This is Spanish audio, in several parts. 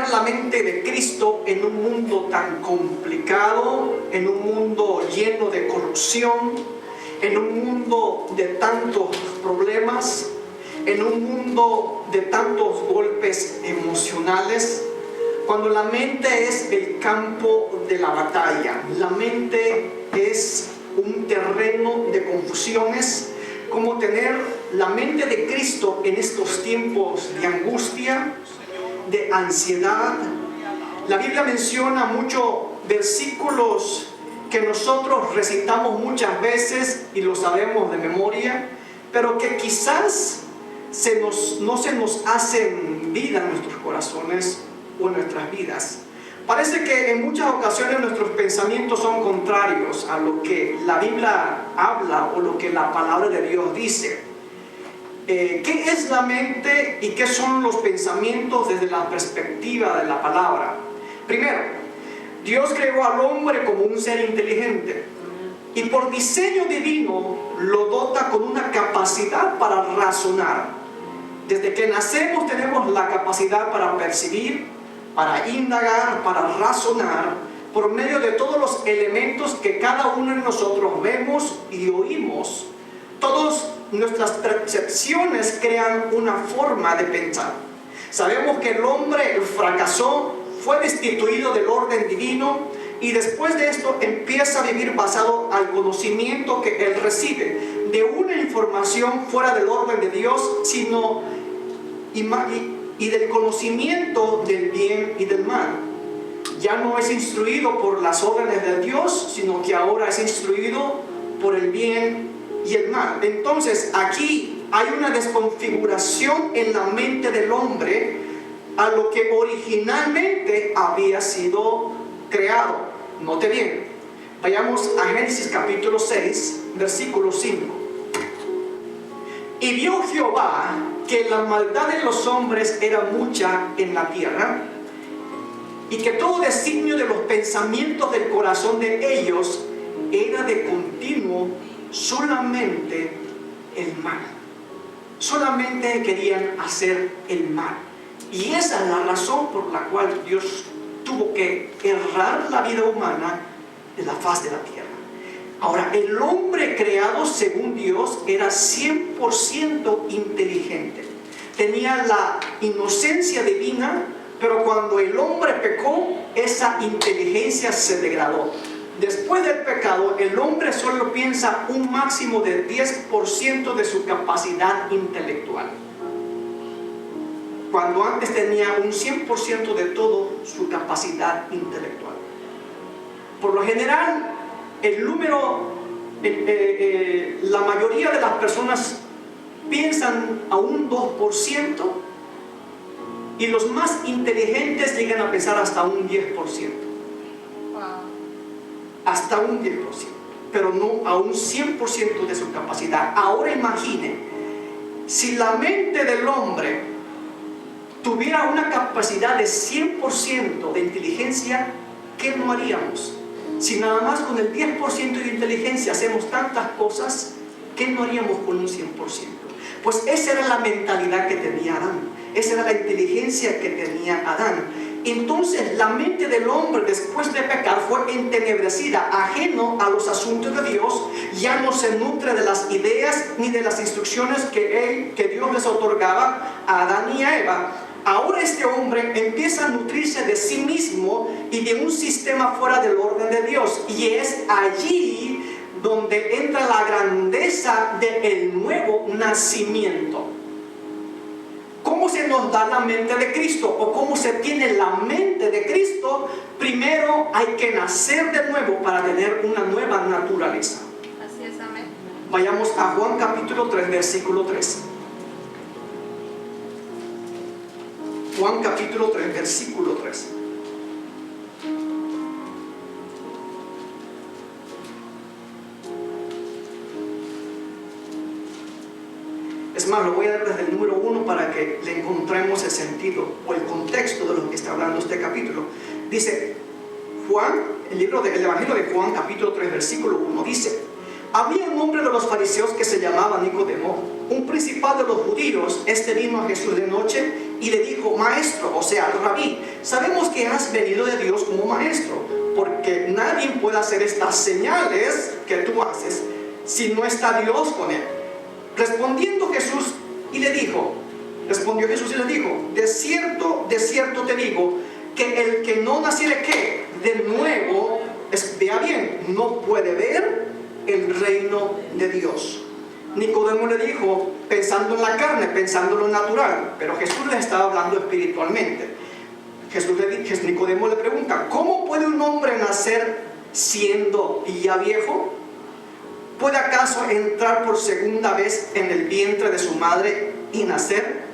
tener la mente de Cristo en un mundo tan complicado, en un mundo lleno de corrupción, en un mundo de tantos problemas, en un mundo de tantos golpes emocionales. Cuando la mente es el campo de la batalla, la mente es un terreno de confusiones, como tener la mente de Cristo en estos tiempos de angustia, de ansiedad. La Biblia menciona muchos versículos que nosotros recitamos muchas veces y lo sabemos de memoria, pero que quizás no se nos hacen vida en nuestros corazones o en nuestras vidas. Parece que en muchas ocasiones nuestros pensamientos son contrarios a lo que la Biblia habla o lo que la palabra de Dios dice. ¿Qué es la mente y qué son los pensamientos desde la perspectiva de la palabra? Primero, Dios creó al hombre como un ser inteligente y por diseño divino lo dota con una capacidad para razonar. Desde que nacemos tenemos la capacidad para percibir, para indagar, para razonar, por medio de todos los elementos que cada uno de nosotros vemos y oímos. Todas nuestras percepciones crean una forma de pensar. Sabemos que el hombre fracasó, fue destituido del orden divino y después de esto empieza a vivir basado al conocimiento que él recibe de una información fuera del orden de Dios, y del conocimiento del bien y del mal. Ya no es instruido por las órdenes de Dios, sino que ahora es instruido por el bien y el mal. Entonces aquí hay una desconfiguración en la mente del hombre a lo que originalmente había sido creado. Note bien, vayamos a Génesis capítulo 6, versículo 5. Y vio Jehová que la maldad de los hombres era mucha en la tierra, y que todo designio de los pensamientos del corazón de ellos era de continuo solamente el mal. Solamente querían hacer el mal. Y esa es la razón por la cual Dios tuvo que errar la vida humana de la faz de la tierra. Ahora, el hombre creado según Dios era 100% inteligente. Tenía la inocencia divina, pero cuando el hombre pecó, esa inteligencia se degradó. Después del pecado, el hombre solo piensa un máximo de 10% de su capacidad intelectual, cuando antes tenía un 100% de toda su capacidad intelectual. Por lo general, la mayoría de las personas piensan a un 2%, y los más inteligentes llegan a pensar hasta un 10%. Hasta un 10%, pero no a un 100% de su capacidad. Ahora imagine, si la mente del hombre tuviera una capacidad de 100% de inteligencia, ¿qué no haríamos? Si nada más con el 10% de inteligencia hacemos tantas cosas, ¿qué no haríamos con un 100%? Pues esa era la mentalidad que tenía Adán. Esa era la inteligencia que tenía Adán. Entonces la mente del hombre después de pecar fue entenebrecida, ajeno a los asuntos de Dios. Ya no se nutre de las ideas ni de las instrucciones que Dios les otorgaba a Adán y a Eva. Ahora este hombre empieza a nutrirse de sí mismo y de un sistema fuera del orden de Dios. Y es allí donde entra la grandeza del nuevo nacimiento. ¿Cómo se nos da la mente de Cristo? ¿O cómo se tiene la mente de Cristo? Primero hay que nacer de nuevo para tener una nueva naturaleza. Así es, amén. Vayamos a Juan capítulo 3, versículo 3. Juan capítulo 3, versículo 3. Es más, lo voy a dar desde el número 1 para que le encontremos el sentido o el contexto de lo que está hablando este capítulo. Dice Juan, el Evangelio de Juan capítulo 3, versículo 1, dice: había un hombre de los fariseos que se llamaba Nicodemo, un principal de los judíos. Este vino a Jesús de noche y le dijo: maestro, o sea, rabí, sabemos que has venido de Dios como maestro, porque nadie puede hacer estas señales que tú haces si no está Dios con él. Respondió Jesús y le dijo: de cierto te digo, que el que no naciere ¿qué? De nuevo, vea bien, no puede ver el reino de Dios. Nicodemo le dijo, pensando en la carne, pensando en lo natural, pero Jesús le estaba hablando espiritualmente. Nicodemo le pregunta: ¿cómo puede un hombre nacer siendo ya viejo? ¿Puede acaso entrar por segunda vez en el vientre de su madre y nacer?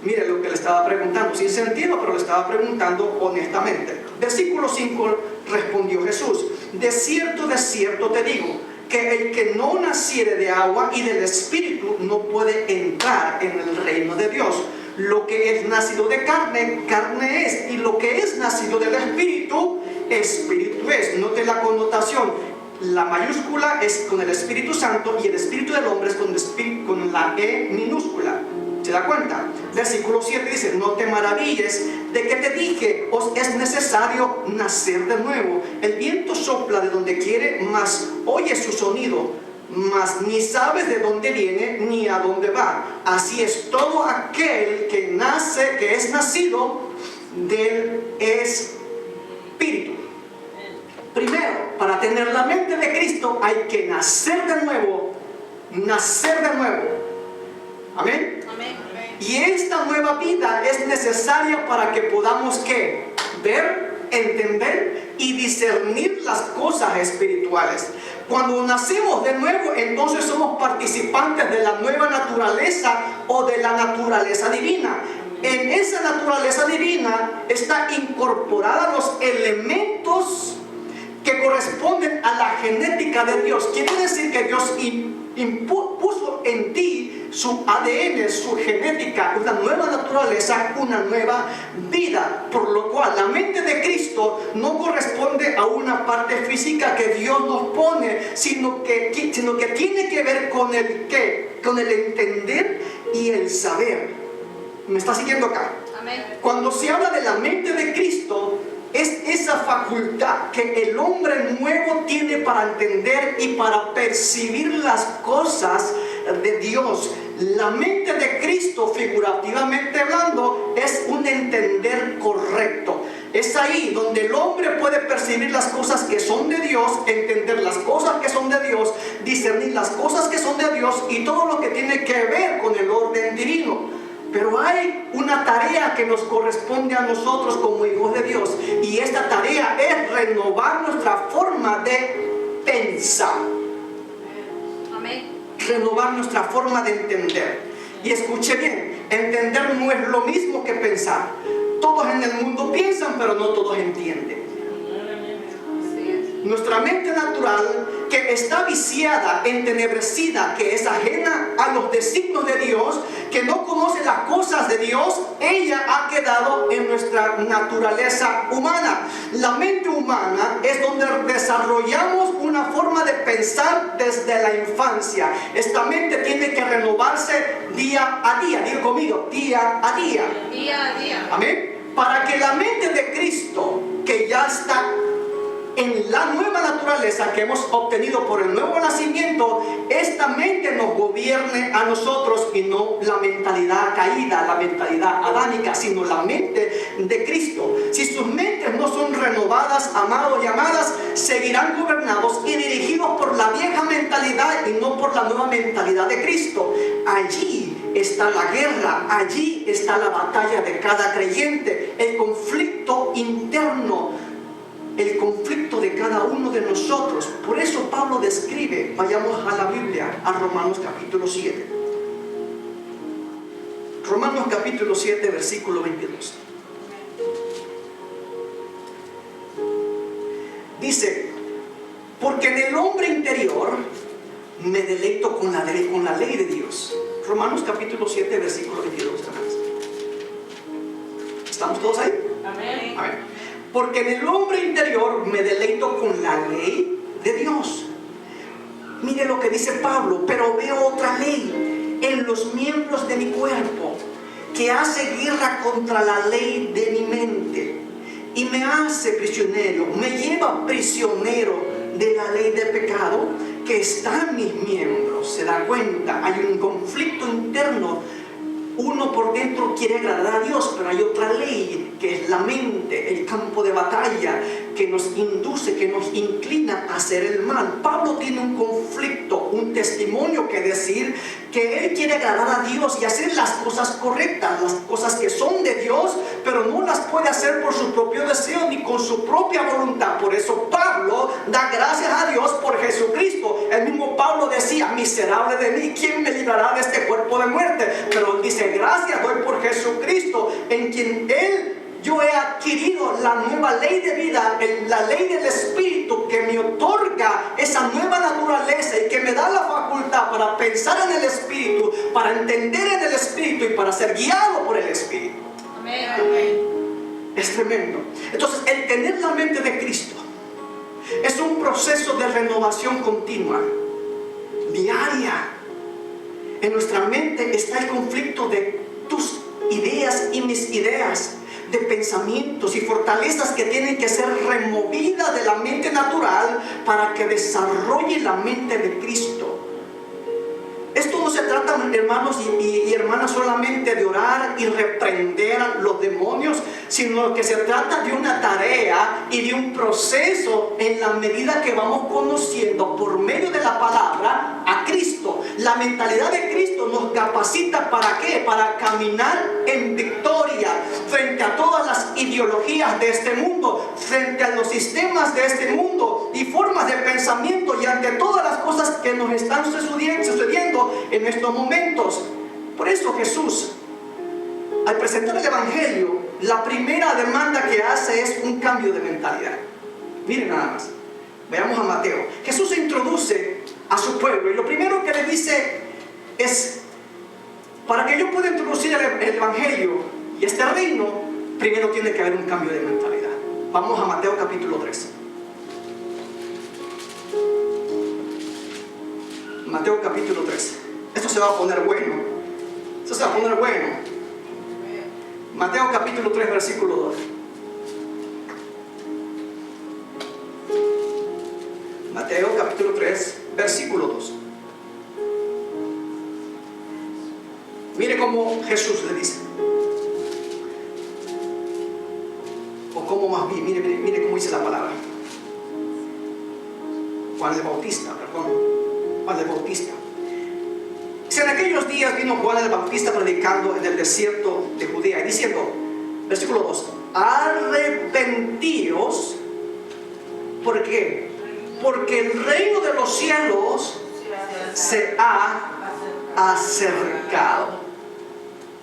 Mire lo que le estaba preguntando, sin sentido, pero le estaba preguntando honestamente. Versículo 5, respondió Jesús: de cierto te digo, que el que no naciere de agua y del Espíritu no puede entrar en el reino de Dios. Lo que es nacido de carne, carne es, y lo que es nacido del Espíritu, Espíritu es. Note la connotación. La mayúscula es con el Espíritu Santo y el Espíritu del hombre es con la E minúscula. ¿Se da cuenta? Versículo 7 dice: no te maravilles de que te dije, os es necesario nacer de nuevo. El viento sopla de donde quiere, mas oye su sonido, mas ni sabes de dónde viene ni a dónde va. Así es todo aquel que nace, que es nacido del Espíritu. Primero, para tener la mente de Cristo hay que nacer de nuevo. Nacer de nuevo. Amén. Y esta nueva vida es necesaria para que podamos ¿qué? Ver, entender y discernir las cosas espirituales. Cuando nacemos de nuevo, entonces somos participantes de la nueva naturaleza o de la naturaleza divina. En esa naturaleza divina está incorporada los elementos que corresponden a la genética de Dios. Quiere decir que Dios puso en ti su ADN, su genética, una nueva naturaleza, una nueva vida. Por lo cual la mente de Cristo no corresponde a una parte física que Dios nos pone, sino que tiene que ver con el ¿qué? Con el entender y el saber. ¿Me está siguiendo acá? Amén. Cuando se habla de la mente de Cristo, es esa facultad que el hombre nuevo tiene para entender y para percibir las cosas de Dios. La mente de Cristo, figurativamente hablando, es un entender correcto. Es ahí donde el hombre puede percibir las cosas que son de Dios, entender las cosas que son de Dios, discernir las cosas que son de Dios y todo lo que tiene que ver con el orden divino. Pero hay una tarea que nos corresponde a nosotros como hijos de Dios, y esta tarea es renovar nuestra forma de pensar. Amén. Renovar nuestra forma de entender. Y escuche bien, entender no es lo mismo que pensar. Todos en el mundo piensan, pero no todos entienden. Nuestra mente natural, que está viciada, entenebrecida, que es ajena a los designios de Dios, que no conoce las cosas de Dios, ella ha quedado en nuestra naturaleza humana. La mente humana es donde desarrollamos una forma de pensar desde la infancia. Esta mente tiene que renovarse día a día. Diga conmigo, día a día. Día a día. Amén. Para que la mente de Cristo, que ya está en la nueva naturaleza que hemos obtenido por el nuevo nacimiento, esta mente nos gobierne a nosotros, y no la mentalidad caída, la mentalidad adánica, sino la mente de Cristo. Si sus mentes no son renovadas, amados y amadas, seguirán gobernados y dirigidos por la vieja mentalidad y no por la nueva mentalidad de Cristo. Allí está la guerra, allí está la batalla de cada creyente, el conflicto interno, el conflicto de cada uno de nosotros. Por eso Pablo describe, vayamos a la Biblia, a Romanos capítulo 7. Romanos capítulo 7, versículo 22. Dice: porque en el hombre interior me deleito con la ley de Dios. Romanos capítulo 7, versículo 22. ¿Estamos todos ahí? Amén. Amén. Porque en el hombre interior me deleito con la ley de Dios. Mire lo que dice Pablo: pero veo otra ley en los miembros de mi cuerpo, que hace guerra contra la ley de mi mente y me hace prisionero, me lleva prisionero de la ley de pecado que está en mis miembros. Se da cuenta, hay un conflicto interno. Uno por dentro quiere agradar a Dios, pero hay otra ley que es la mente, el campo de batalla que nos induce, que nos inclina a hacer el mal. Pablo tiene un conflicto, un testimonio que decir, que él quiere agradar a Dios y hacer las cosas correctas, las cosas que son de Dios, pero no las puede hacer por su propio deseo ni con su propia voluntad. Por eso Pablo da gracias a Dios por Jesucristo. El mismo Pablo decía, miserable de mí, ¿quién me librará de este cuerpo de muerte? Pero dice, gracias doy por Jesucristo, en quien yo he adquirido la nueva ley de vida, la ley del Espíritu que me otorga esa nueva naturaleza y que me da la facultad para pensar en el Espíritu, para entender en el Espíritu y para ser guiado por el Espíritu. Amén. Amén. Es tremendo. Entonces, el tener la mente de Cristo es un proceso de renovación continua, diaria. En nuestra mente está el conflicto de tus ideas y mis ideas, de pensamientos y fortalezas que tienen que ser removidas de la mente natural para que desarrolle la mente de Cristo. Esto no se trata, hermanos y hermanas, solamente de orar y reprender a los demonios, sino que se trata de una tarea y de un proceso en la medida que vamos conociendo por medio de la palabra a Cristo. La mentalidad de Cristo nos capacita ¿para qué? Para caminar en victoria frente a todas las ideologías de este mundo, frente a los sistemas de este mundo y formas de pensamiento y ante todas las cosas que nos están sucediendo en estos momentos. Por eso Jesús, al presentar el Evangelio, la primera demanda que hace es un cambio de mentalidad. Miren nada más, veamos a Mateo. Jesús se introduce a su pueblo y lo primero que le dice es, para que yo pueda introducir el Evangelio y este reino, primero tiene que haber un cambio de mentalidad. Vamos a Mateo capítulo 3. Mateo capítulo 3. Esto se va a poner bueno. Esto se va a poner bueno. Mateo capítulo 3, versículo 2. Mateo capítulo 3, versículo 2. Mire cómo Jesús le dice. O cómo más bien, mire cómo dice la palabra. Juan el Bautista, perdón. Juan el Bautista. Si en aquellos días vino Juan el Bautista predicando en el desierto de Judea y diciendo, versículo 2, arrepentíos. ¿Por qué? Porque el reino de los cielos se ha acercado.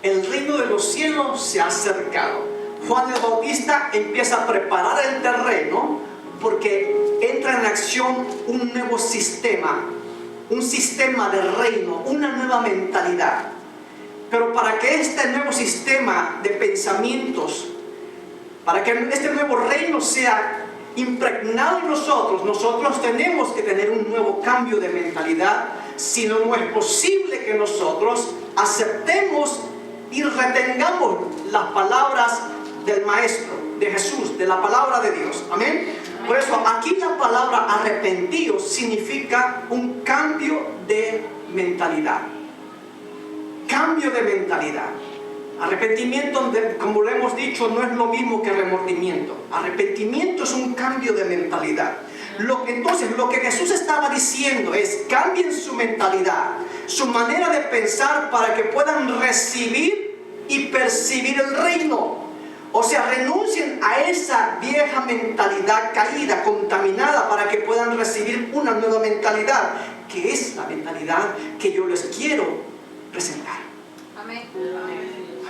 El reino de los cielos se ha acercado. Juan el Bautista empieza a preparar el terreno porque entra en acción un nuevo sistema, un sistema de reino, una nueva mentalidad. Pero para que este nuevo sistema de pensamientos, para que este nuevo reino sea impregnado en nosotros tenemos que tener un nuevo cambio de mentalidad. Si no, no es posible que nosotros aceptemos y retengamos las palabras del Maestro, de Jesús, de la palabra de Dios. Amén. Por eso aquí la palabra arrepentidos significa un cambio de mentalidad. Cambio de mentalidad. Arrepentimiento, como lo hemos dicho, no es lo mismo que remordimiento. Arrepentimiento es un cambio de mentalidad. Entonces lo que Jesús estaba diciendo es, cambien su mentalidad, su manera de pensar para que puedan recibir y percibir el reino. O sea, renuncien a esa vieja mentalidad caída, contaminada, para que puedan recibir una nueva mentalidad, que es la mentalidad que yo les quiero presentar. Amén.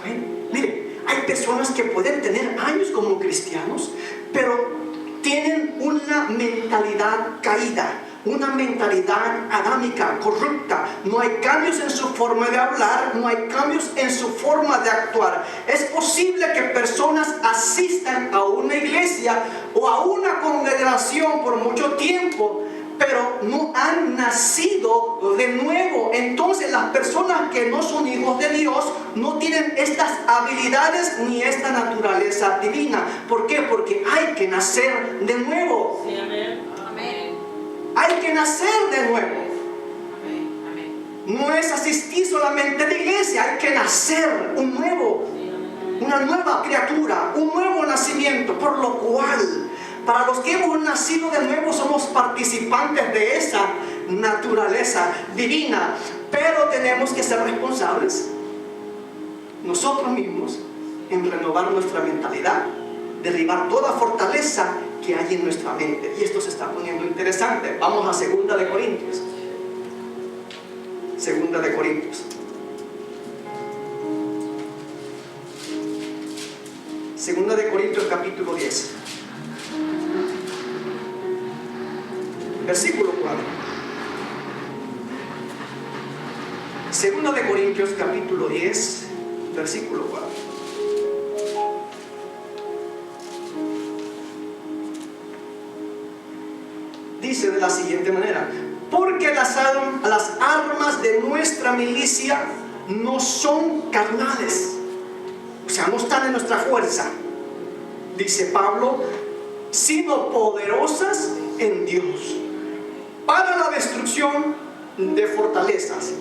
Amén. Miren, hay personas que pueden tener años como cristianos, pero tienen una mentalidad caída, una mentalidad adámica, corrupta. No hay cambios en su forma de hablar, no hay cambios en su forma de actuar. Es posible que personas asistan a una iglesia o a una congregación por mucho tiempo, pero no han nacido de nuevo. Entonces las personas que no son hijos de Dios no tienen estas habilidades ni esta naturaleza divina. ¿Por qué? Porque hay que nacer de nuevo. Sí, amén. Amén. Hay que nacer de nuevo. No es asistir solamente a la iglesia, hay que nacer un nuevo, una nueva criatura, un nuevo nacimiento. Por lo cual, para los que hemos nacido de nuevo, somos participantes de esa naturaleza divina. Pero tenemos que ser responsables nosotros mismos en renovar nuestra mentalidad, derribar toda fortaleza que hay en nuestra mente. Y esto se está poniendo interesante. Vamos a 2 de Corintios. 2 de Corintios. 2 de Corintios capítulo 10. Versículo 4. 2 de Corintios capítulo 10, versículo 4. Dice de la siguiente manera: porque las armas de nuestra milicia no son carnales, o sea, no están en nuestra fuerza, dice Pablo, sino poderosas en Dios para la destrucción de fortalezas.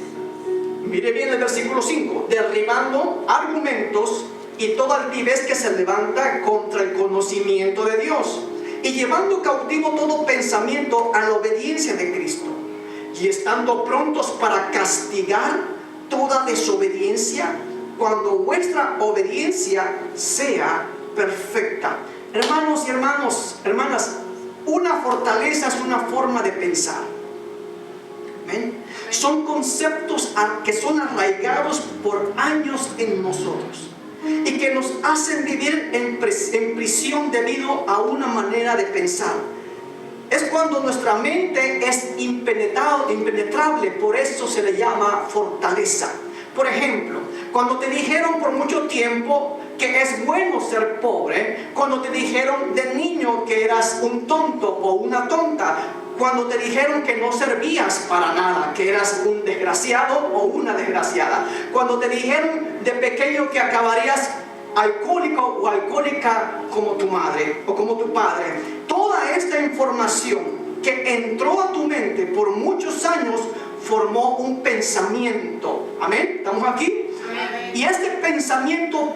Mire bien el versículo 5: derribando argumentos y toda altivez que se levanta contra el conocimiento de Dios, y llevando cautivo todo pensamiento a la obediencia de Cristo, y estando prontos para castigar toda desobediencia cuando vuestra obediencia sea perfecta. Hermanos y hermanas, una fortaleza es una forma de pensar. ¿Ven? Son conceptos que son arraigados por años en nosotros y que nos hacen vivir en prisión debido a una manera de pensar. Es cuando nuestra mente es impenetrable, por eso se le llama fortaleza. Por ejemplo, cuando te dijeron por mucho tiempo que es bueno ser pobre, cuando te dijeron de niño que eras un tonto o una tonta, cuando te dijeron que no servías para nada, que eras un desgraciado o una desgraciada, cuando te dijeron de pequeño que acabarías alcohólico o alcohólica como tu madre o como tu padre, toda esta información que entró a tu mente por muchos años formó un pensamiento. ¿Amén? ¿Estamos aquí? Amén. Y este pensamiento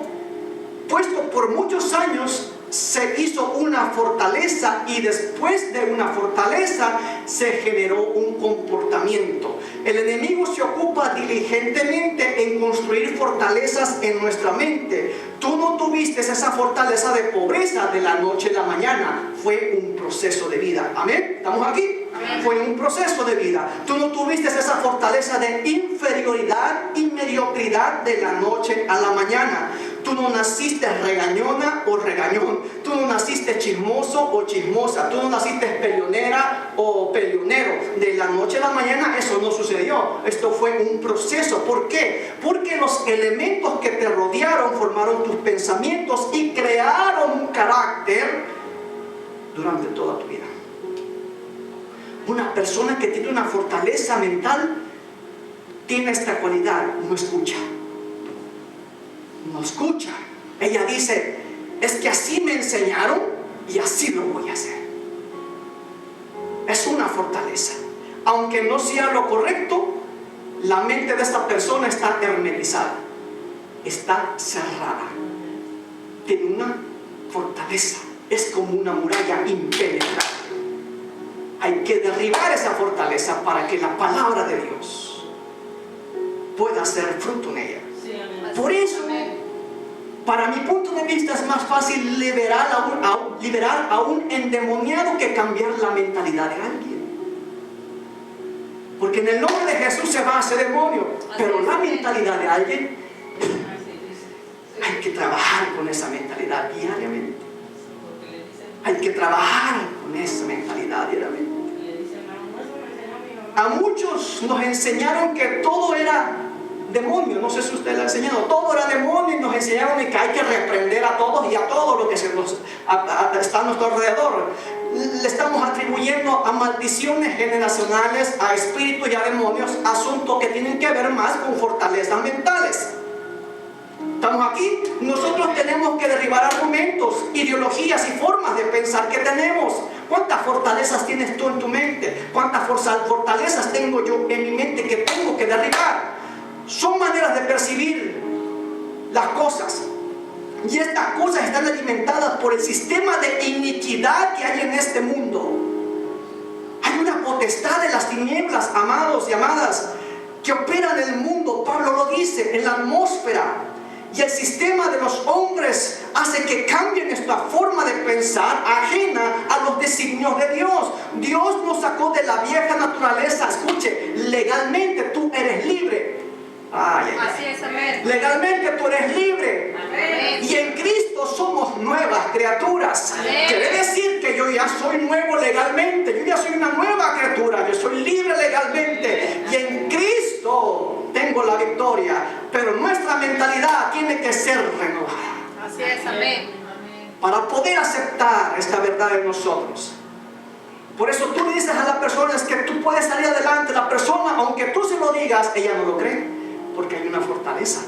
puesto por muchos años se hizo una fortaleza, y después de una fortaleza se generó un comportamiento. El enemigo se ocupa diligentemente en construir fortalezas en nuestra mente. Tú no tuviste esa fortaleza de pobreza de la noche a la mañana, fue un proceso de vida. ¿Amén? ¿Estamos aquí? Amén. Fue un proceso de vida. Tú no tuviste esa fortaleza de inferioridad y mediocridad de la noche a la mañana. Tú no naciste regañona o regañón. Tú no naciste chismoso o chismosa. Tú no naciste peleonera o peleonero. De la noche a la mañana eso no sucedió. Esto fue un proceso. ¿Por qué? Porque los elementos que te rodearon formaron tus pensamientos y crearon un carácter durante toda tu vida. Una persona que tiene una fortaleza mental tiene esta cualidad: no escucha. No escucha. Ella dice: es que así me enseñaron y así lo voy a hacer. Es una fortaleza. Aunque no sea lo correcto, la mente de esta persona está hermetizada, está cerrada. Tiene una fortaleza. Es como una muralla impenetrable. Hay que derribar esa fortaleza para que la palabra de Dios pueda hacer fruto en ella. Sí, amén. Por eso, para mi punto de vista, es más fácil liberar a un endemoniado que cambiar la mentalidad de alguien. Porque en el nombre de Jesús se va a ese demonio, pero la mentalidad de alguien, hay que trabajar con esa mentalidad diariamente. Hay que trabajar con esa mentalidad diariamente. A muchos nos enseñaron que todo era demonio. No sé si usted le ha enseñado. Todo era demonio y nos enseñaron que hay que reprender a todos y a todo lo que está a nuestro alrededor. Le estamos atribuyendo a maldiciones generacionales, a espíritus y a demonios, asuntos que tienen que ver más con fortalezas mentales. ¿Estamos aquí? Nosotros tenemos que derribar argumentos, ideologías y formas de pensar que tenemos. ¿Cuántas fortalezas tienes tú en tu mente? ¿Cuántas fortalezas tengo yo en mi mente que tengo que derribar? Son maneras de percibir las cosas. Y estas cosas están alimentadas por el sistema de iniquidad que hay en este mundo. Hay una potestad de las tinieblas, amados y amadas, que opera en el mundo. Pablo lo dice, en la atmósfera. Y el sistema de los hombres hace que cambie nuestra forma de pensar, ajena a los designios de Dios. Dios nos sacó de la vieja naturaleza. Escuche, legalmente tú eres libre. Así es, amén. Legalmente tú eres libre. Amén. Y en Cristo somos nuevas criaturas. Amén. Quiere decir que yo ya soy nuevo legalmente. Yo ya soy una nueva criatura. Yo soy libre legalmente. Y en Cristo tengo la victoria. Pero nuestra mentalidad tiene que ser renovada. Así es, amén. Para poder aceptar esta verdad en nosotros. Por eso tú le dices a las personas que tú puedes salir adelante. La persona, aunque tú se lo digas, ella no lo cree. Porque hay una fortaleza.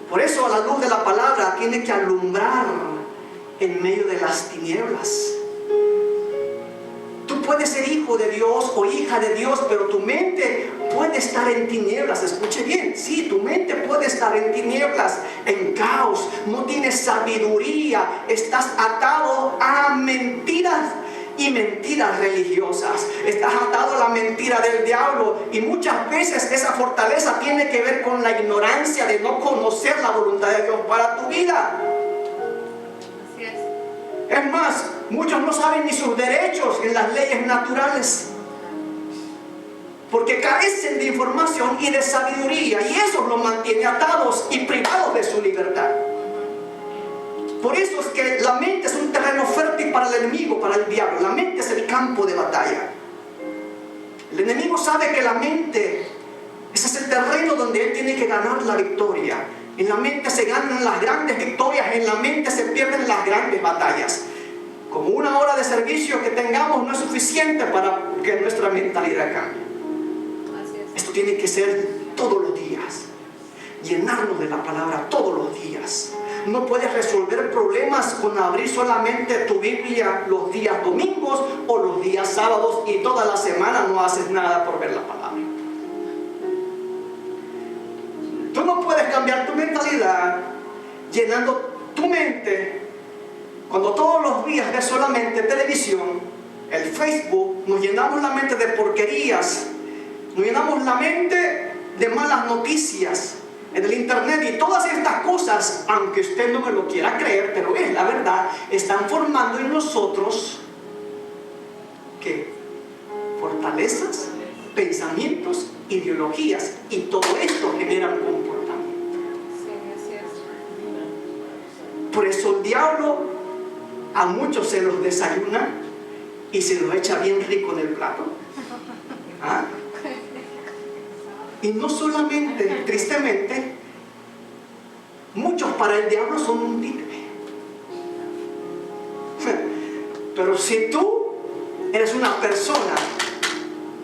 Por eso a la luz de la palabra tiene que alumbrar en medio de las tinieblas. Tú puedes ser hijo de Dios o hija de Dios, pero tu mente puede estar en tinieblas. Escuche bien, sí, tu mente puede estar en tinieblas, en caos. No tienes sabiduría, estás atado a mentiras y mentiras religiosas. Estás atado a la mentira del diablo, y muchas veces esa fortaleza tiene que ver con la ignorancia de no conocer la voluntad de Dios para tu vida. Así es. Es más, muchos no saben ni sus derechos en las leyes naturales, porque carecen de información y de sabiduría, y eso los mantiene atados y privados de su libertad. Por eso es que la mente es un terreno fértil para el enemigo, para el diablo. La mente es el campo de batalla. El enemigo sabe que la mente, ese es el terreno donde él tiene que ganar la victoria. En la mente se ganan las grandes victorias, en la mente se pierden las grandes batallas. Como una hora de servicio que tengamos no es suficiente para que nuestra mentalidad cambie. Así es. Esto tiene que ser todos los días. Llenarnos de la palabra todos los días. No puedes resolver problemas con abrir solamente tu Biblia los días domingos o los días sábados y toda la semana no haces nada por ver la palabra. Tú no puedes cambiar tu mentalidad llenando tu mente cuando todos los días ves solamente televisión, el Facebook. Nos llenamos la mente de porquerías, nos llenamos la mente de malas noticias en el internet, y todas estas cosas, aunque usted no me lo quiera creer, pero es la verdad, están formando en nosotros ¿qué? Fortalezas, pensamientos, ideologías, y todo esto genera un comportamiento. Sí, así es. Por eso el diablo a muchos se los desayuna y se los echa bien rico en el plato. ¿Ah? Y no solamente, tristemente, muchos para el diablo son un títere. Pero si tú eres una persona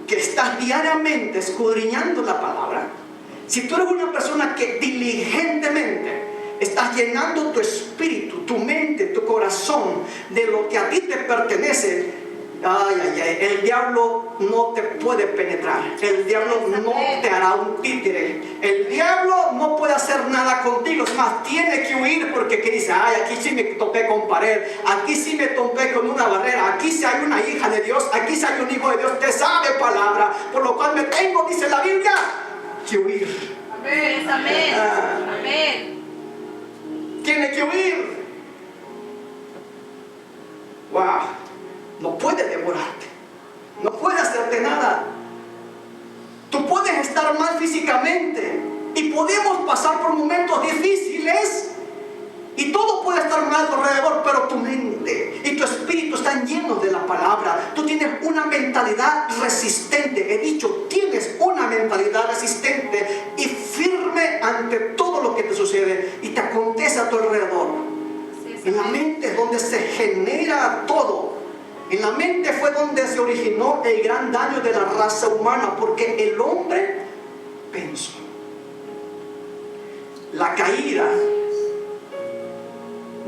que estás diariamente escudriñando la palabra, si tú eres una persona que diligentemente estás llenando tu espíritu, tu mente, tu corazón de lo que a ti te pertenece, el diablo no te puede penetrar. El diablo no te hará un títere. El diablo no puede hacer nada contigo. Es más, tiene que huir, porque que dice, aquí sí me topé con pared, aquí sí me topé con una barrera, aquí sí hay una hija de Dios, aquí sí hay un hijo de Dios que sabe palabra, por lo cual me tengo, dice la Biblia, que huir. Amén, amén. Amén. Tiene que huir. Wow. No puede devorarte, no puede hacerte nada. Tú puedes estar mal físicamente y podemos pasar por momentos difíciles y todo puede estar mal a tu alrededor, pero tu mente y tu espíritu están llenos de la palabra. Tú tienes una mentalidad resistente. He dicho, tienes una mentalidad mentalidad resistente y firme ante todo lo que te sucede y te acontece a tu alrededor. Así es, En la amén. mente es donde se genera todo. En la mente fue donde se originó el gran daño de la raza humana, porque el hombre pensó. La caída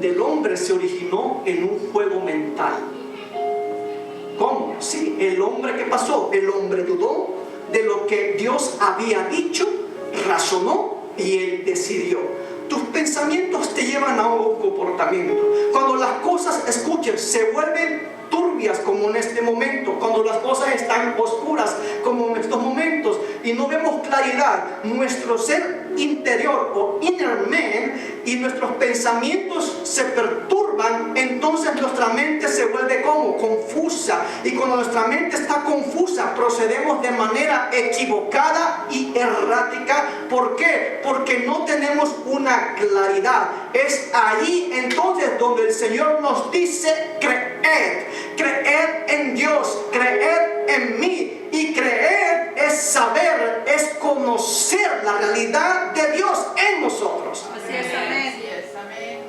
del hombre se originó en un juego mental. ¿Cómo? Sí, el hombre, ¿qué pasó? El hombre dudó de lo que Dios había dicho, razonó y él decidió. Tus pensamientos te llevan a un comportamiento. Cuando las cosas, escuchen, se vuelven turbias como en este momento, cuando las cosas están oscuras como en estos momentos y no vemos claridad, nuestro ser interior o inner man y nuestros pensamientos se perturban, entonces nuestra mente se vuelve como confusa, y cuando nuestra mente está confusa procedemos de manera equivocada y errática. ¿Por qué? Porque no tenemos una claridad. Es ahí entonces donde el Señor nos dice: creed en Dios, creed en mí. Y creer es saber, es conocer la realidad de Dios en nosotros. Así es, amén.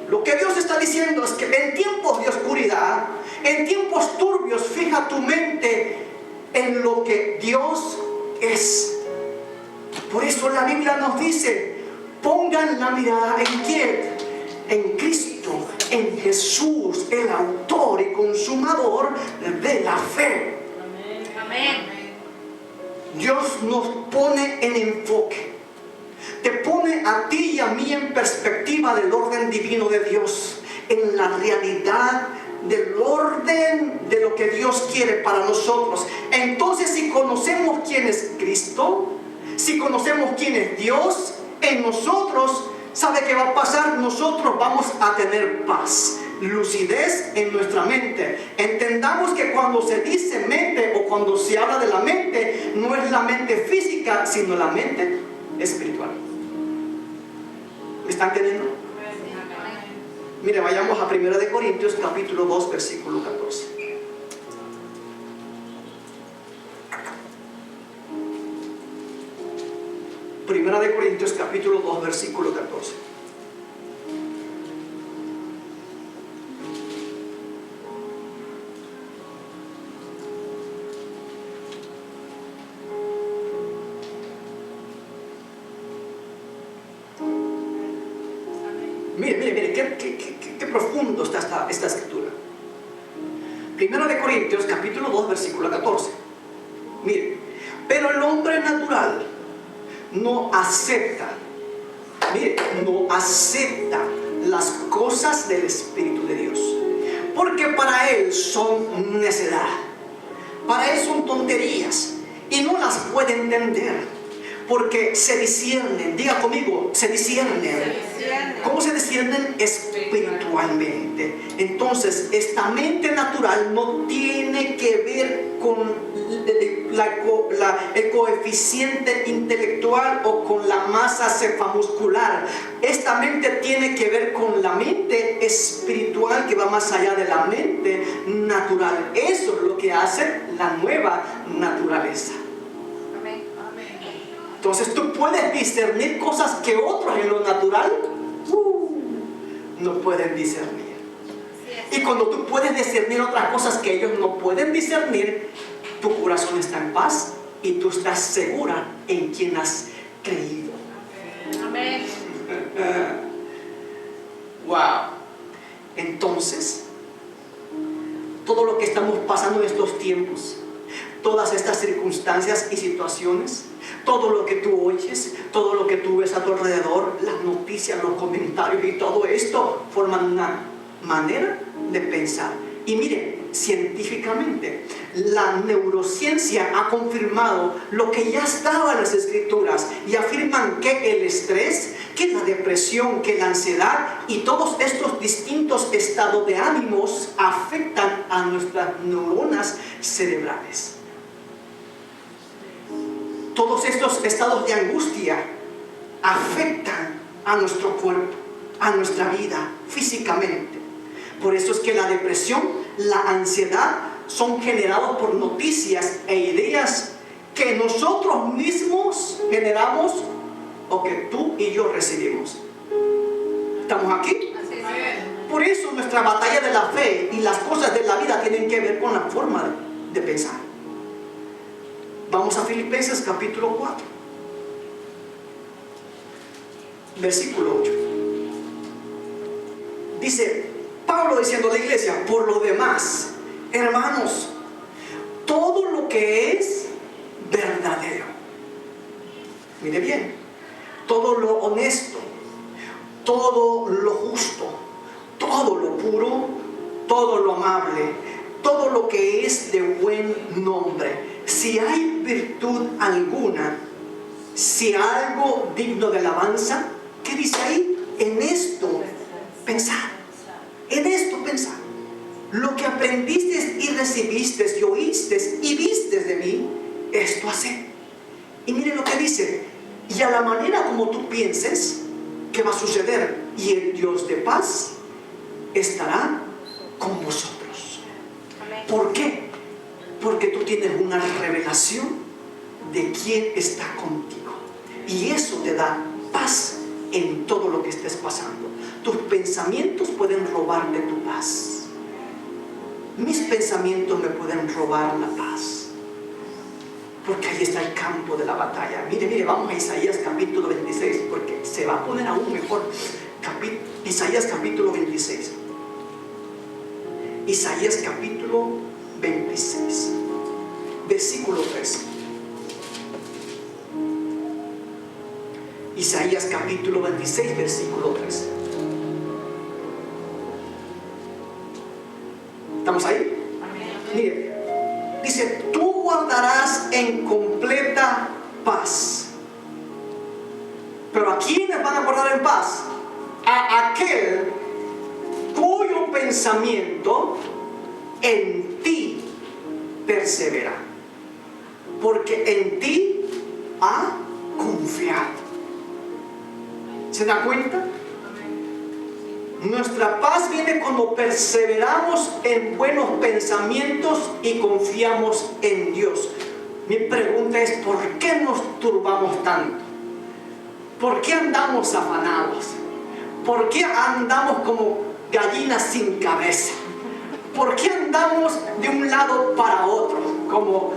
Lo que Dios está diciendo es que en tiempos de oscuridad, en tiempos turbios, fija tu mente en lo que Dios es. Por eso la Biblia nos dice: pongan la mirada ¿en quién? En Cristo, en Jesús, el autor y consumador de la fe. Amén. Dios nos pone en enfoque, te pone a ti y a mí en perspectiva del orden divino de Dios, en la realidad del orden de lo que Dios quiere para nosotros. Entonces, si conocemos quién es Cristo, si conocemos quién es Dios en nosotros, ¿sabe qué va a pasar? Nosotros vamos a tener paz, lucidez en nuestra mente. Entendamos que cuando se dice mente o cuando se habla de la mente, no es la mente física, sino la mente espiritual. ¿Me están entendiendo? Mire, vayamos a 1 Corintios capítulo 2 versículo 14. Primera de Corintios capítulo 2 versículo 14. Mire, qué profundo está esta escritura. Primera de Corintios capítulo 2 versículo 14. Mire, pero el hombre natural no acepta las cosas del Espíritu de Dios, porque para él son necedad, para él son tonterías y no las puede entender, porque se disciernen. Diga conmigo, se disciernen. ¿Cómo se disciernen? Espiritualmente. Entonces, esta mente natural no tiene que ver con el coeficiente intelectual o con la masa cefamuscular. Esta mente tiene que ver con la mente espiritual, que va más allá de la mente natural. Eso es lo que hace la nueva naturaleza. Entonces tú puedes discernir cosas que otros en lo natural no pueden discernir. Y cuando tú puedes discernir otras cosas que ellos no pueden discernir, tu corazón está en paz y tú estás segura en quien has creído. Amén. Wow. Entonces, todo lo que estamos pasando en estos tiempos, todas estas circunstancias y situaciones, todo lo que tú oyes, todo lo que tú ves a tu alrededor, las noticias, los comentarios y todo esto forman una manera de pensar. Y miren, científicamente, la neurociencia ha confirmado lo que ya estaba en las escrituras y afirman que el estrés, que la depresión, que la ansiedad y todos estos distintos estados de ánimos afectan a nuestras neuronas cerebrales. Todos estos estados de angustia afectan a nuestro cuerpo, a nuestra vida, físicamente. Por eso es que la depresión, la ansiedad son generados por noticias e ideas que nosotros mismos generamos o que tú y yo recibimos. ¿Estamos aquí? Así es. Por eso nuestra batalla de la fe y las cosas de la vida tienen que ver con la forma de pensar. Vamos a Filipenses capítulo 4, versículo 8. Dice Pablo diciendo a la iglesia: por lo demás, hermanos, todo lo que es verdadero, mire bien, todo lo honesto, todo lo justo, todo lo puro, todo lo amable, todo lo que es de buen nombre, si hay virtud alguna, si algo digno de alabanza, ¿qué dice ahí? En esto pensar, en esto pensar. Lo que aprendiste y recibiste y oíste y viste de mí, esto haced. Y mire lo que dice: y a la manera como tú pienses, ¿qué va a suceder? Y el Dios de paz estará con vosotros. Amén. ¿Por qué? Porque tú tienes una revelación de quién está contigo. Y eso te da paz en todo lo que estés pasando. Tus pensamientos pueden robarte tu paz. Mis pensamientos me pueden robar la paz. Porque ahí está el campo de la batalla. Mire, vamos a Isaías capítulo 26, porque se va a poner aún mejor. Isaías capítulo 26. Isaías capítulo 26, versículo 3. Isaías capítulo 26, versículo 3. ¿Estamos ahí? Mire, dice: tú guardarás en completa paz. ¿Pero a quiénes van a guardar en paz? A aquel cuyo pensamiento en ti persevera, porque en ti ha confiado. ¿Se da cuenta? Nuestra paz viene cuando perseveramos en buenos pensamientos y confiamos en Dios. Mi pregunta es: ¿por qué nos turbamos tanto? ¿Por qué andamos afanados? ¿Por qué andamos como gallinas sin cabeza? ¿Por qué andamos de un lado para otro como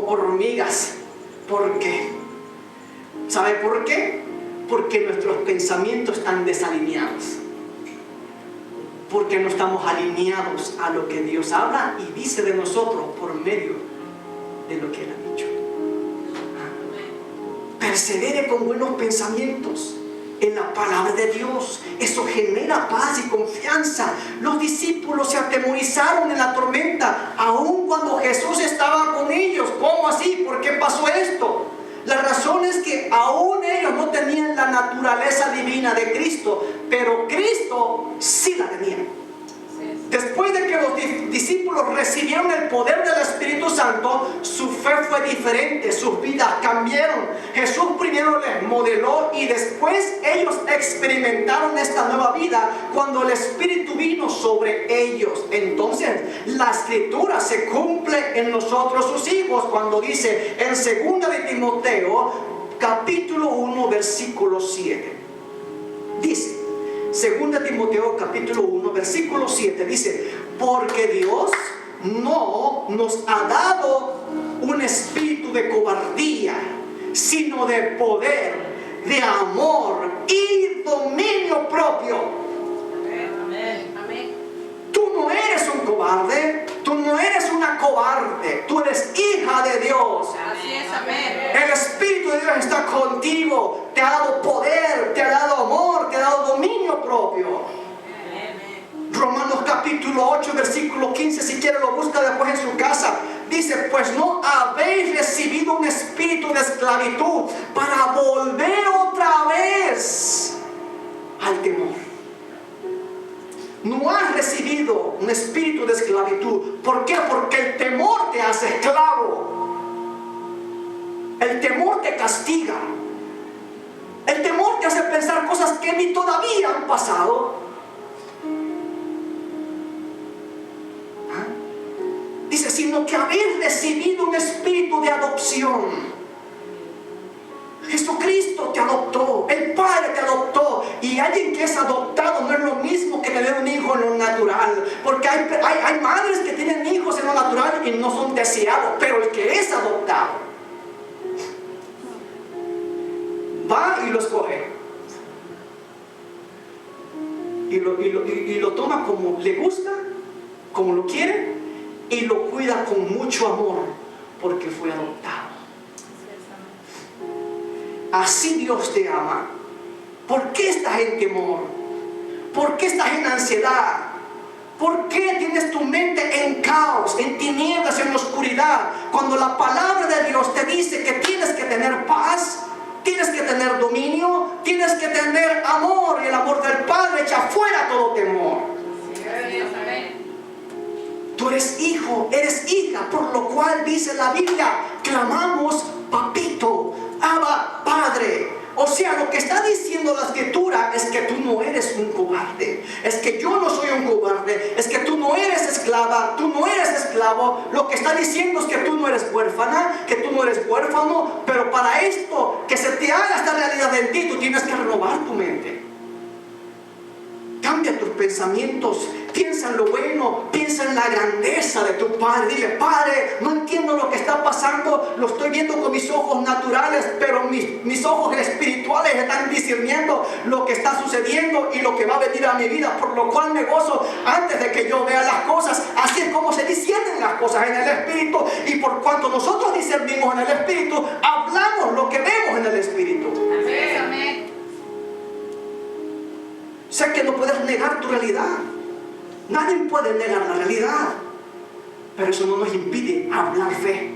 hormigas? ¿Por qué? ¿Sabe por qué? Porque nuestros pensamientos están desalineados. Porque no estamos alineados a lo que Dios habla y dice de nosotros por medio de lo que Él ha dicho. Persevere con buenos pensamientos en la palabra de Dios. Eso genera paz y confianza. Los discípulos se atemorizaron en la tormenta, aun cuando Jesús estaba con ellos. ¿Cómo así? ¿Por qué pasó esto? La razón es que aún ellos no tenían la naturaleza divina de Cristo, pero Cristo sí la tenía. Después de que los discípulos recibieron el poder del Espíritu Santo, su fe fue diferente, sus vidas cambiaron. Jesús primero les modeló y después ellos experimentaron esta nueva vida cuando el Espíritu vino sobre ellos. Entonces la Escritura se cumple en nosotros sus hijos cuando dice en 2 de Timoteo capítulo 1 versículo 7. Dice: 2 Timoteo capítulo 1 versículo 7 dice: porque Dios no nos ha dado un espíritu de cobardía, sino de poder, de amor y dominio propio. Amén. Amén. Tú no eres un cobarde, tú no eres una cobarde, tú eres hija de Dios. Así es. Amén. El Espíritu de Dios está contigo, te ha dado poder, te ha dado amor, te ha dado dominio propio. Romanos capítulo 8 versículo 15, si quiere lo busca después en su casa. Dice: pues no habéis recibido un espíritu de esclavitud para volver otra vez al temor. No has recibido un espíritu de esclavitud. ¿Por qué? Porque el temor te hace esclavo. El temor te castiga. El temor te hace pensar cosas que ni todavía han pasado. Dice: si sino que habéis recibido un espíritu de adopción. Jesucristo te adoptó, el Padre te adoptó, y alguien que es adoptado no es lo mismo que tener un hijo en lo natural, porque hay madres que tienen hijos en lo natural y no son deseados, pero el que es adoptado va y lo escoge y lo toma como le gusta, como lo quiere, y lo cuida con mucho amor porque fue adoptado. Así Dios te ama. ¿Por qué estás en temor? ¿Por qué estás en ansiedad? ¿Por qué tienes tu mente en caos, en tinieblas, en oscuridad? Cuando la palabra de Dios te dice que tienes que tener paz, tienes que tener dominio, tienes que tener amor, y el amor del Padre echa fuera todo temor. Tú eres hijo, eres hija, por lo cual dice la Biblia, clamamos papito, Abba, Padre. O sea, lo que está diciendo la Escritura es que tú no eres un cobarde, es que yo no soy un cobarde, es que tú no eres esclava, tú no eres esclavo. Lo que está diciendo es que tú no eres huérfana, que tú no eres huérfano, pero para esto, que se te haga esta realidad en ti, tú tienes que renovar tu mente. Cambia tus pensamientos, piensa en lo bueno, piensa en la grandeza de tu Padre. Dile, Padre, no entiendo lo que está pasando, lo estoy viendo con mis ojos naturales, pero mis ojos espirituales están discerniendo lo que está sucediendo y lo que va a venir a mi vida, por lo cual me gozo antes de que yo vea las cosas. Así es como se disciernen las cosas en el Espíritu, y por cuanto nosotros discernimos en el Espíritu, hablamos lo que vemos en el Espíritu. Amén. Sé que no puedes negar tu realidad. Nadie puede negar la realidad. Pero eso no nos impide hablar fe.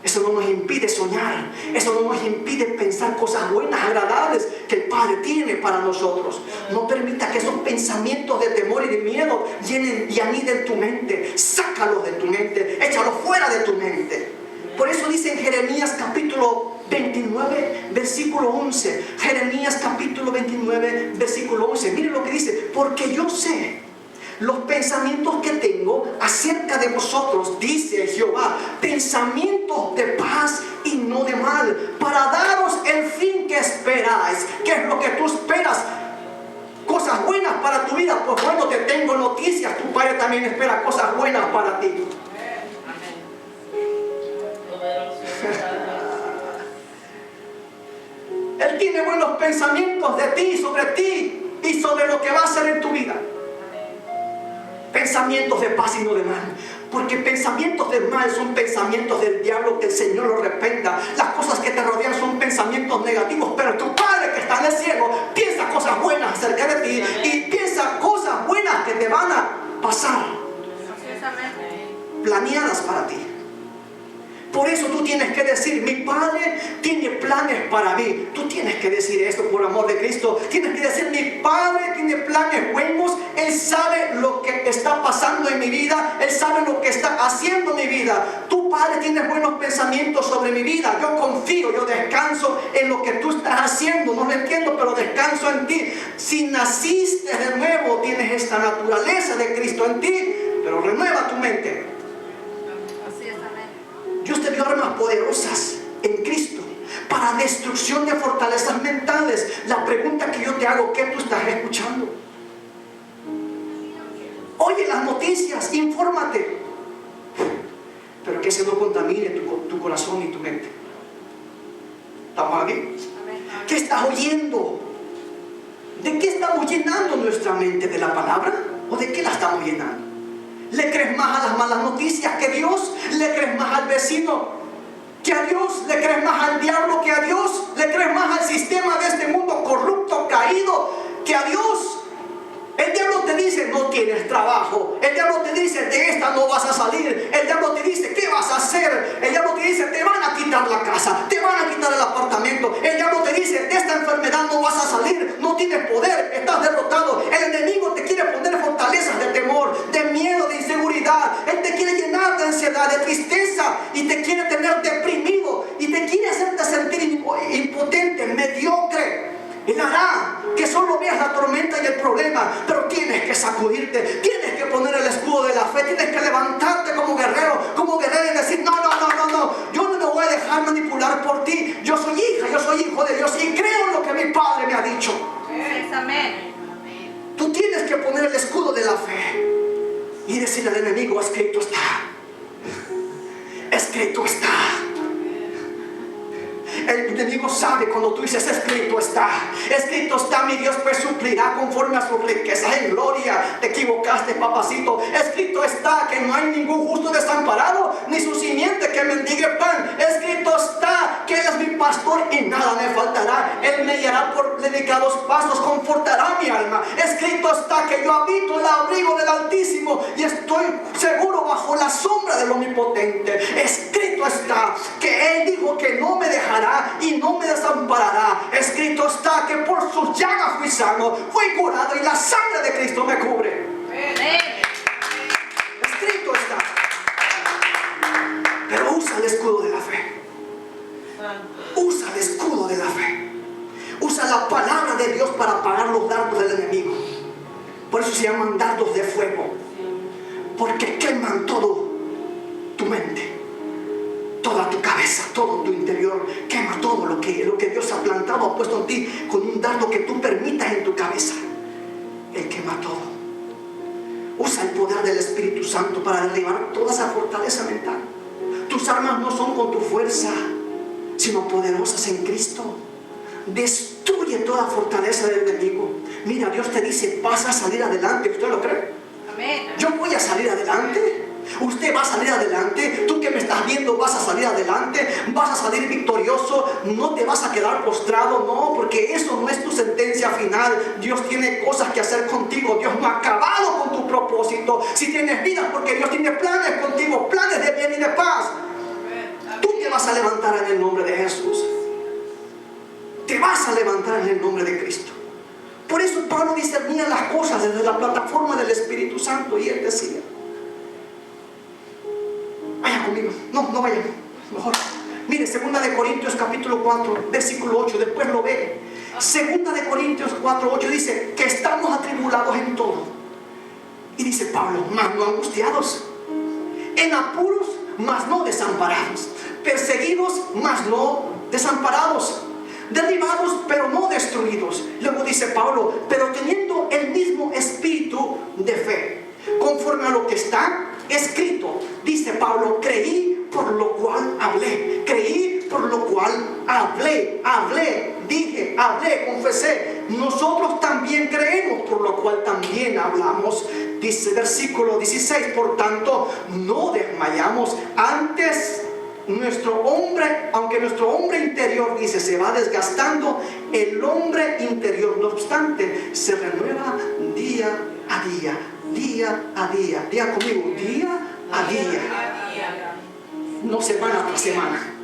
Eso no nos impide soñar. Eso no nos impide pensar cosas buenas, agradables que el Padre tiene para nosotros. No permita que esos pensamientos de temor y de miedo llenen y aniden tu mente. Sácalos de tu mente. Échalos fuera de tu mente. Por eso dice en Jeremías capítulo 29, versículo 11. Jeremías capítulo 29, versículo 11. Mire lo que dice. Porque yo sé los pensamientos que tengo acerca de vosotros, dice Jehová, pensamientos de paz y no de mal, para daros el fin que esperáis. ¿Qué es lo que tú esperas? Cosas buenas para tu vida. Pues bueno, te tengo noticias. Tu Padre también espera cosas buenas para ti. Él tiene buenos pensamientos de ti, sobre ti y sobre lo que va a hacer en tu vida. Pensamientos de paz y no de mal. Porque pensamientos de mal son pensamientos del diablo, que el Señor lo reprenda. Las cosas que te rodean son pensamientos negativos, pero tu Padre que está en el cielo piensa cosas buenas acerca de ti y piensa cosas buenas que te van a pasar, planeadas para ti. Por eso tú tienes que decir, mi Padre tiene planes para mí. Tú tienes que decir esto por amor de Cristo. Tienes que decir, mi Padre tiene planes buenos. Él sabe lo que está pasando en mi vida. Él sabe lo que está haciendo en mi vida. Tu Padre tiene buenos pensamientos sobre mi vida. Yo confío, yo descanso en lo que tú estás haciendo. No lo entiendo, pero descanso en ti. Si naciste de nuevo, tienes esta naturaleza de Cristo en ti, pero renueva tu mente. Dios te dio armas poderosas en Cristo para destrucción de fortalezas mentales. La pregunta que yo te hago, ¿qué tú estás escuchando? Oye las noticias, infórmate, pero que eso no contamine tu corazón y tu mente. ¿Estamos aquí? ¿Qué estás oyendo? ¿De qué estamos llenando nuestra mente? ¿De la palabra? ¿O de qué la estamos llenando? ¿Le crees más a las malas noticias que a Dios? ¿Le crees más al vecino que a Dios? ¿Le crees más al diablo que a Dios? ¿Le crees más al sistema de este mundo corrupto, caído, que a Dios? El diablo te dice, no tienes trabajo. El diablo te dice, de esta no vas a salir. El diablo te dice, ¿qué vas a hacer? El diablo te dice, te van a quitar la casa, te van a quitar el apartamento. El diablo te dice, de esta enfermedad no vas a salir, no tienes poder, estás derrotado. El enemigo te quiere poner fortalezas de temor, de miedo, de inseguridad. Él te quiere llenar de ansiedad, de tristeza, y te quiere tener deprimido, y te quiere hacerte sentir impotente, mediocre. Él hará que solo veas la tormenta y el problema, pero tienes que sacudirte, tienes que poner el escudo de la fe, tienes que levantarte como guerrero, como decirle al enemigo, escrito está. Escrito está. El enemigo sabe cuando tú dices, escrito está. Escrito está, mi Dios pues suplirá conforme a sus riquezas en gloria. Te equivocaste, papacito. Escrito está que no hay ningún justo desamparado, ni su simiente que mendigue pan. Escrito está que Él es mi pastor y nada me faltará. Él me guiará por delicados pasos, confortará mi alma. Escrito está que yo habito el abrigo del Altísimo y estoy seguro bajo la sombra del Omnipotente. Escrito está que Él dijo que no me dejará y no me desamparará. Escrito está que por sus llagas fui sano, fui curado y la sangre de Cristo me cubre. Escrito está. Pero usa el escudo de la fe. Usa el escudo de la fe. Usa la palabra de Dios para apagar los dardos del enemigo. Por eso se llaman dardos de fuego, porque queman todo tu mente, toda tu cabeza, todo tu interior. Quema todo lo que Dios ha plantado, ha puesto en ti. Con un dardo que tú permitas en tu cabeza, Él quema todo. Usa el poder del Espíritu Santo para derribar toda esa fortaleza mental. Tus armas no son con tu fuerza, sino poderosas en Cristo. Destruye toda fortaleza del enemigo. Mira, Dios te dice, vas a salir adelante. ¿Usted lo cree? Amén. Yo voy a salir adelante. Usted va a salir adelante. Tú que me estás viendo vas a salir adelante. Vas a salir victorioso. No te vas a quedar postrado. No, porque eso no es tu sentencia final. Dios tiene cosas que hacer contigo. Dios no ha acabado con tu propósito. Si tienes vida, porque Dios tiene planes contigo, planes de bien y de paz. Tú te vas a levantar en el nombre de Jesús. Te vas a levantar en el nombre de Cristo. Por eso Pablo discernía las cosas desde la plataforma del Espíritu Santo. Y él decía, vaya conmigo. No vayan. Mejor. Mire, 2 de Corintios capítulo 4, versículo 8. Después lo ve. 2 de Corintios 4, 8 dice que estamos atribulados en todo. Y dice Pablo, mas no angustiados, en apuros, mas no desamparados, perseguidos, mas no desamparados, derribados, pero no destruidos. Luego dice Pablo, pero teniendo el mismo espíritu de fe, conforme a lo que está escrito. Dice Pablo, creí, por lo cual hablé. Creí, por lo cual hablé. Dije, hablé, confesé. Nosotros también creemos, por lo cual también hablamos. Dice versículo 16, por tanto, no desmayamos. Antes nuestro hombre, aunque nuestro hombre interior, dice, se va desgastando, el hombre interior, no obstante, se renueva día a día. Día a día. Diga conmigo, día a día. No semana tras semana.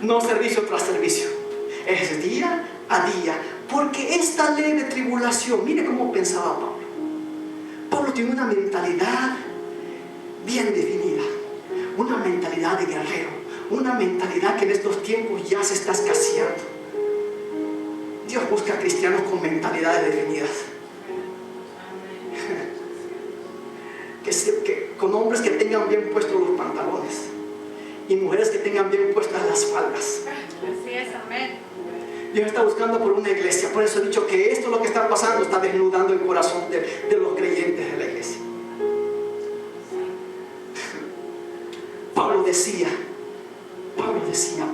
No servicio tras servicio. Es día a día. Porque esta leve tribulación, mire cómo pensaba Pablo. Pablo tiene una mentalidad bien definida. Una mentalidad de guerrero. Una mentalidad que en estos tiempos ya se está escaseando. Dios busca cristianos con mentalidades definidas. Con hombres que tengan bien puestos los pantalones y mujeres que tengan bien puestas las faldas. Así es, amén. Dios está buscando por una iglesia. Por eso he dicho que esto lo que está pasando está desnudando el corazón de los creyentes de la iglesia. Pablo decía,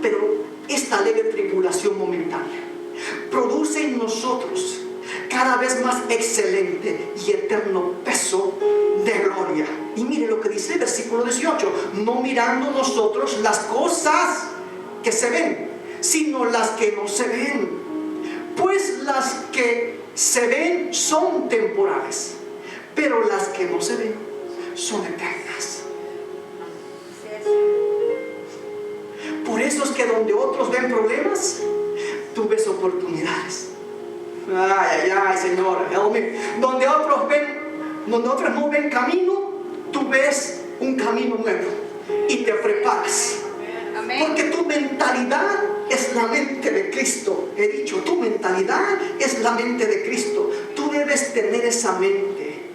pero esta leve tribulación momentánea produce en nosotros cada vez más excelente y eterno peso de gloria. Y mire lo que dice el versículo 18, no mirando nosotros las cosas que se ven, sino las que no se ven, pues las que se ven son temporales, pero las que no se ven son eternas. Por eso es que donde otros ven problemas, tú ves oportunidades. Ay, Señor, help me. Donde otros no ven camino, tú ves un camino nuevo y te preparas. Porque tu mentalidad es la mente de Cristo. He dicho, tu mentalidad es la mente de Cristo. Tú debes tener esa mente.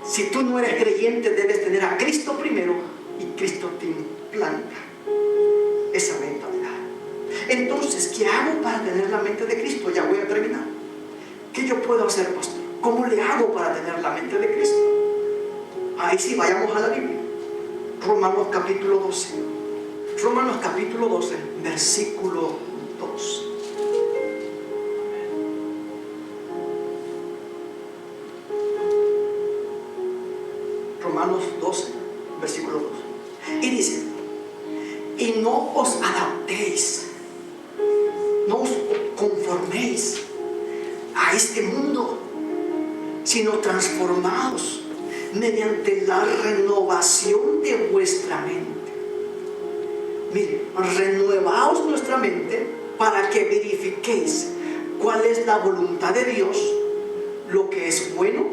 Si tú no eres creyente, debes tener a Cristo primero y Cristo te implanta esa mentalidad. Entonces, ¿qué hago para tener la mente de Cristo? Ya voy a terminar. ¿Qué yo puedo hacer, pastor? ¿Cómo le hago para tener la mente de Cristo? Ahí sí, vayamos a la Biblia. Romanos capítulo 12. Romanos capítulo 12, versículo 2. Romanos 12, versículo 2. Y dice: y no os adaptéis, no os conforméis a este mundo, sino transformaos mediante la renovación de vuestra mente. Mire, renuevaos nuestra mente para que verifiquéis cuál es la voluntad de Dios, lo que es bueno,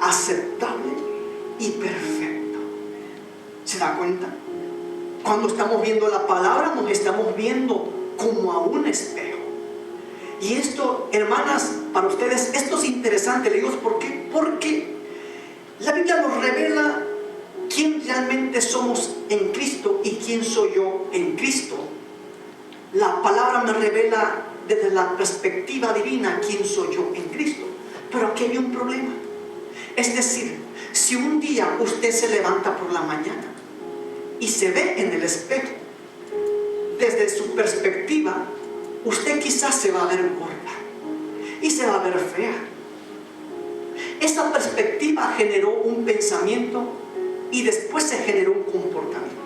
aceptable y perfecto. ¿Se da cuenta? Cuando estamos viendo la palabra, nos estamos viendo como a un espejo. Y esto, hermanas, para ustedes, esto es interesante. Le digo, ¿por qué? Porque la Biblia nos revela quién realmente somos en Cristo y quién soy yo en Cristo. La palabra me revela desde la perspectiva divina quién soy yo en Cristo. Pero aquí hay un problema. Es decir, si un día usted se levanta por la mañana y se ve en el espejo, desde su perspectiva, usted quizás se va a ver gorda y se va a ver fea. Esa perspectiva generó un pensamiento y después se generó un comportamiento.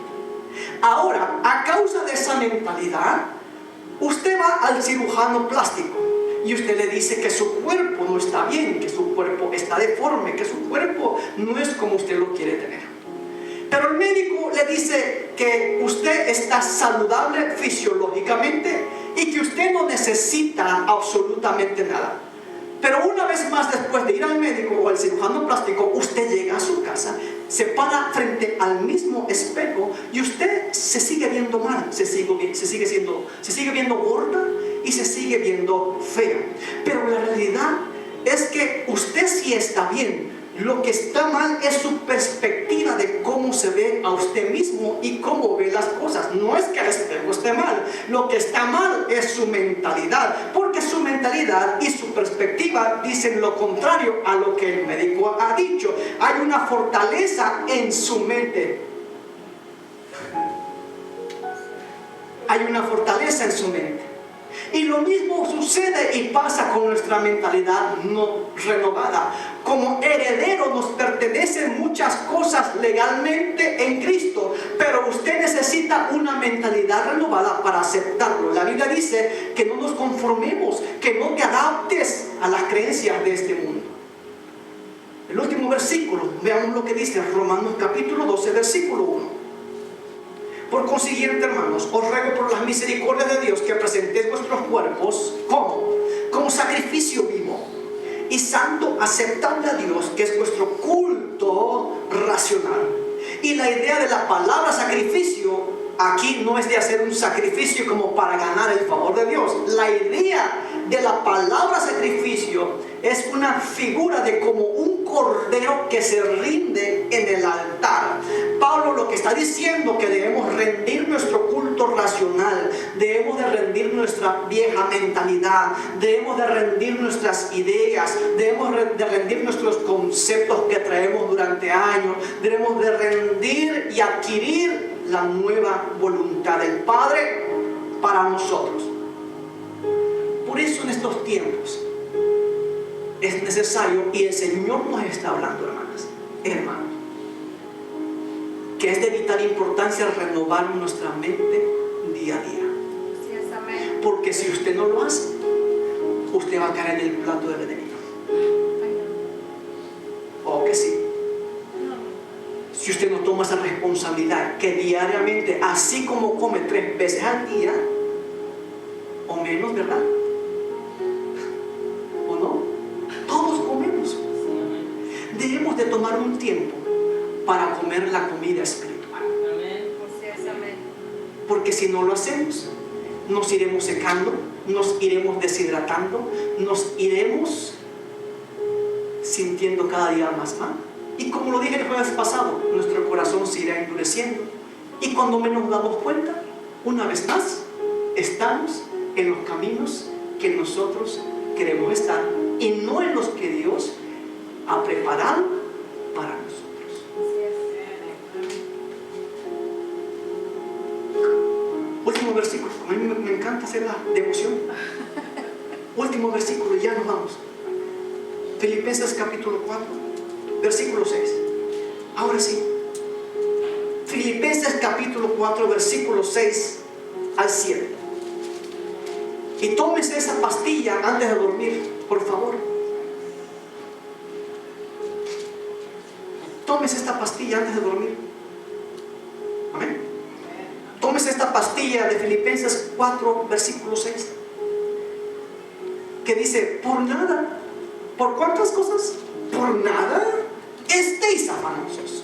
Ahora, a causa de esa mentalidad, usted va al cirujano plástico y usted le dice que su cuerpo no está bien, que su cuerpo está deforme, que su cuerpo no es como usted lo quiere tener. Pero el médico le dice que usted está saludable fisiológicamente y que usted no necesita absolutamente nada. Pero una vez más, después de ir al médico o al cirujano plástico, usted llega a su casa, se para frente al mismo espejo y usted se sigue viendo mal, se sigue viendo gorda y se sigue viendo fea. Pero la realidad es que usted sí está bien. Lo que está mal es su perspectiva de cómo se ve a usted mismo y cómo ve las cosas. No es que el espejo esté mal. Lo que está mal es su mentalidad, porque su mentalidad y su perspectiva dicen lo contrario a lo que el médico ha dicho. Hay una fortaleza en su mente. Hay una fortaleza en su mente. Y lo mismo sucede y pasa con nuestra mentalidad no renovada. Como heredero nos pertenecen muchas cosas legalmente en Cristo, pero usted necesita una mentalidad renovada para aceptarlo. La Biblia dice que no nos conformemos, que no te adaptes a las creencias de este mundo. El último versículo, veamos lo que dice Romanos capítulo 12, versículo 1. Por consiguiente, hermanos, os ruego por las misericordias de Dios que presentéis vuestros cuerpos como sacrificio vivo y santo, aceptable a Dios, que es vuestro culto racional. Y la idea de la palabra sacrificio aquí no es de hacer un sacrificio como para ganar el favor de Dios. La idea de la palabra sacrificio es una figura de como un cordero que se rinde en el altar. Pablo lo que está diciendo que debemos rendir nuestro culto racional, debemos de rendir nuestra vieja mentalidad, debemos de rendir nuestras ideas, debemos de rendir nuestros conceptos que traemos durante años, debemos de rendir y adquirir la nueva voluntad del Padre para nosotros. Por eso en estos tiempos es necesario, y el Señor nos está hablando, hermanos, que es de vital importancia renovar nuestra mente día a día. Porque si usted no lo hace, usted va a caer en el plato del enemigo. ¿O que sí? Si usted no toma esa responsabilidad, que diariamente, así como come 3 veces al día, o menos, ¿verdad? ¿O no? Todos comemos. Debemos de tomar un tiempo para comer la comida espiritual. Porque si no lo hacemos, nos iremos secando, nos iremos deshidratando, nos iremos sintiendo cada día más mal. Y como lo dije el jueves pasado, nuestro corazón se irá endureciendo. Y cuando menos nos damos cuenta, una vez más, estamos en los caminos que nosotros queremos estar y no en los que Dios ha preparado para nosotros. Último versículo. A mí me encanta hacer la devoción. Último versículo y ya nos vamos. Filipenses capítulo 4, versículo 6. Ahora sí. Filipenses capítulo 4, versículo 6 al 7. Y tómese esa pastilla antes de dormir, por favor. Tómese esta pastilla antes de dormir. Amén. Tómese esta pastilla de Filipenses 4, versículo 6. Que dice, por nada. ¿Por cuántas cosas? Por nada estéis afanosos,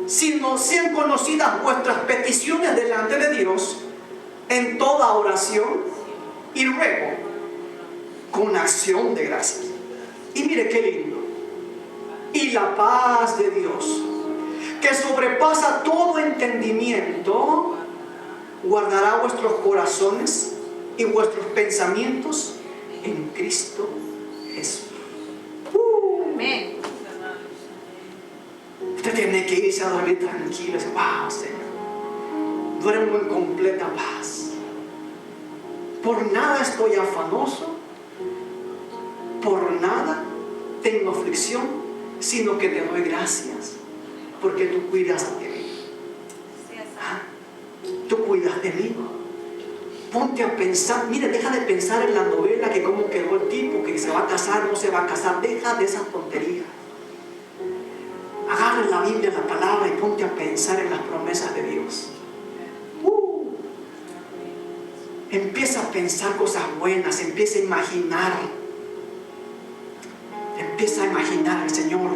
sino sean conocidas vuestras peticiones delante de Dios en toda oración y ruego con acción de gracias. Y mire qué lindo. Y la paz de Dios, que sobrepasa todo entendimiento, guardará vuestros corazones y vuestros pensamientos en Cristo Jesús. Amén. Usted tiene que irse a dormir tranquilo y decir, wow, Señor, duermo en completa paz. Por nada estoy afanoso, por nada tengo aflicción, sino que te doy gracias, porque tú cuidas de mí. Tú cuidas de mí. Ponte a pensar, mire, deja de pensar en la novela, que cómo quedó el tipo, que se va a casar, no se va a casar. Deja de esas tonterías. Agarra la Biblia, la palabra, y ponte a pensar en las promesas de Dios. Empieza a pensar cosas buenas, empieza a imaginar. Empieza a imaginar, Señor,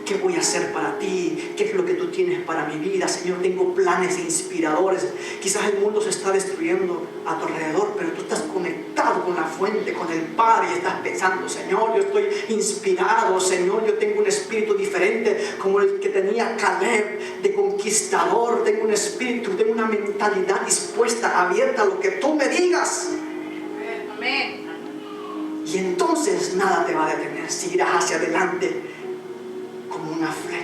¿qué voy a hacer para ti? ¿Qué es lo que tú tienes para mi vida? Señor, tengo planes inspiradores. Quizás el mundo se está destruyendo a tu alrededor, pero tú estás conectado con la fuente, con el Padre, y estás pensando, Señor, yo estoy inspirado. Señor, yo tengo un espíritu diferente como el que tenía Caleb, de conquistador. Tengo un espíritu, tengo una mentalidad dispuesta, abierta a lo que tú me digas. Amén. Y entonces nada te va a detener. Seguirás hacia adelante como una flecha.